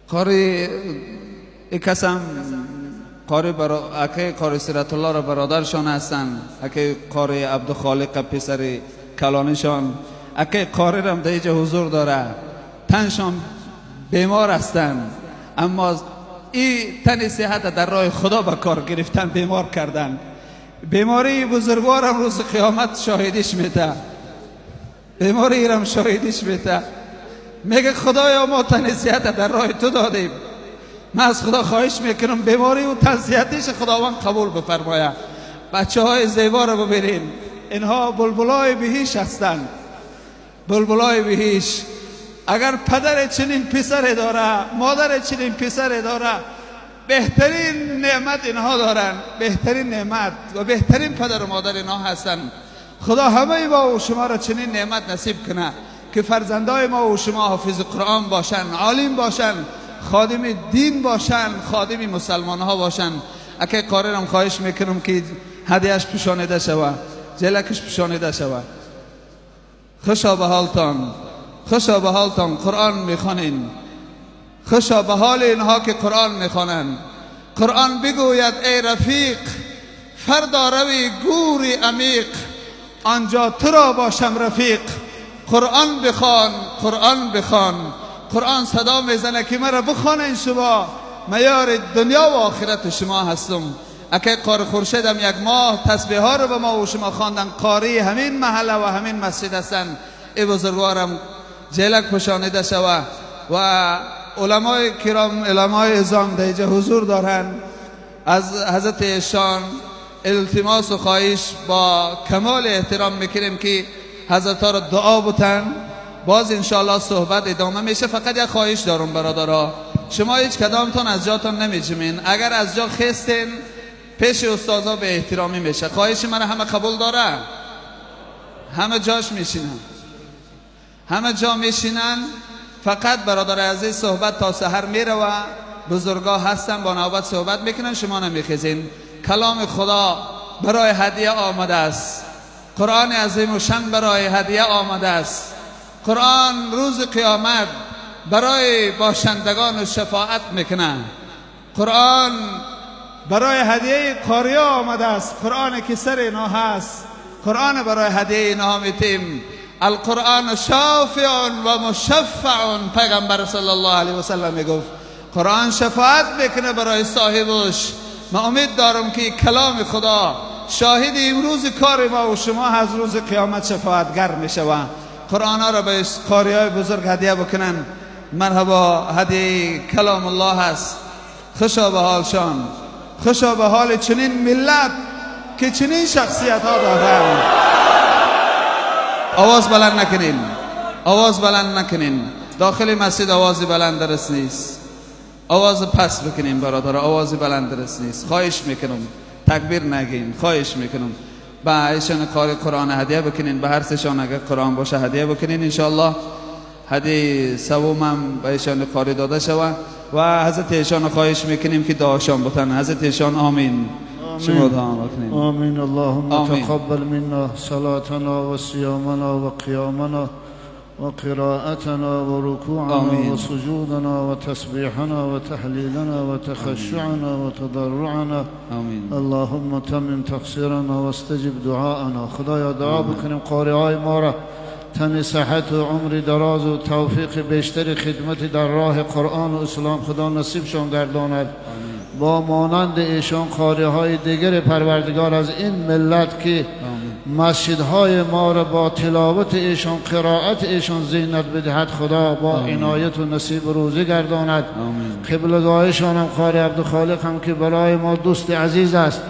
قاری کسم قاری اکی قاری سیرت الله را برادرشان هستن، اکی قاری عبدالخالق پسر کلانشان، اکی قاری را در اینجا حضور داره، تنشان بیمار هستن، اما این تن صحت در راه خدا به کار گرفتن، بیمار کردن. بیماری بزرگوارم روز قیامت شاهدیش میده، بیماری رم شاهدیش میده، میگه خدایا ما تن صحت در راه تو دادیم، من از خدا خواهش میکنم بیماری و تن صحتیش خداوند قبول بفرماید. بچه های زیبا رو ببینین، اینها بلبلای بهیش هستند، بلبلای بهیش. اگر پدر چنین پسر داره، مادر چنین پسر داره، بهترین نعمت اینها دارن، بهترین نعمت و بهترین پدر و مادر اینها هستن. خدا همه ما و شما را چنین نعمت نصیب کنه که فرزندای ما و شما حافظ قرآن باشن، عالم باشن، خادم دین باشن، خادم مسلمان ها باشن. اگه قارئم خواهش میکنم که هدیهش پوشانیده شوه، جلکش پوشانیده شوه. خوشا به حالتان، خوشا به حالتان قرآن میخوانین، خوشا به حال اینها که قرآن میخوانند. قرآن بگوید ای رفیق فردا روی گوری عمیق، آنجا تو را باشم رفیق. قرآن بخوان، قرآن بخوان. قرآن صدا میزنه که مرا بخوانین شما، معیار دنیا و آخرت شما هستم. اگه قاری خورشیدم یک ماه تسبیح ها رو به ما و شما خواندن، قاری همین محله و همین مسجد هستن. ای بزرگوارم جلک پوشانیده شوه و علمای کرام، علمای اعظام در اینجا حضور دارن. از حضرت ایشان التماس و خواهش با کمال احترام میکنیم که حضرت ها را دعا بتن. باز انشاءالله صحبت ادامه میشه. فقط یک خواهش دارم برادرها، شما هیچ کدامتون از جاتون نمیجمین، اگر از جا خستین پیش استاذا به احترامی میشه. خواهش من همه قبول داره، همه جاش میشینن، همه جا میشینن. فقط برادر عزیز صحبت تا سحر میره و بزرگا هستن با نوبت صحبت میکنن، شما نمیخیزین. کلام خدا برای هدیه آمده است، قرآن عظیم و شان برای هدیه آمده است. قرآن روز قیامت برای باشندگان شفاعت میکنه. قرآن برای هدیه قاریا آمده است. قرآن که سر اینا هست، قرآن برای هدیه اینا میتیم. القرآن شافع و مشفع، پیغمبر صلی الله علیه و سلم میگفت قرآن شفاعت میکنه برای صاحبش. من امید دارم که کلام خدا شاهد امروز کار ما و شما از روز قیامت شفاعتگر میشوه. قرآن ها را به قاری های بزرگ هدیه بکنن. مرحبا، هدیه کلام الله هست. خوشا به حالشان، خوشا به حال چنین ملت که چنین شخصیت ها دارن. آواز بلند نکنین، آواز بلند نکنین. داخل مسجد آواز بلند درست نیست، آواز پس بکنین برادر، آواز بلند درست نیست. خواهش میکنم تکبیر نگین، خواهش میکنم. به ایشان قاری قرآن هدیه بکنین، به هر سشان اگر قرآن باشه هدیه بکنین. انشاءالله هدیه سومم به ایشان قاری داده شوه و حضرت ایشان خواهش میکنیم که دعاشان بتن. حضرت ایشان آمین. شما دعا بکنین. آمین. اللهم تقبل منا صلاتنا و صیامنا و قیامنا و قراءتنا و رکوعنا و سجودنا و تسبیحنا و تحلیلنا و تخشعنا و تضرعنا. اللهم تمم تقصیرنا و استجب دعاءنا. خدایا دعا بکنیم قاری های ما را تن صحت و عمر دراز و توفیق بیشتر خدمت در راه قرآن و اسلام خدا نصیبشان گرداند. با مانند ایشان قاری های دیگر پروردگار از این ملت که مسجدهای ما را با تلاوت ایشان، قرائت ایشان زینت بدهد، خدا با عنایت و نصیب روزی گرداند. قبلگاهشان هم قاری عبدالخالق هم که برای ما دوست عزیز است،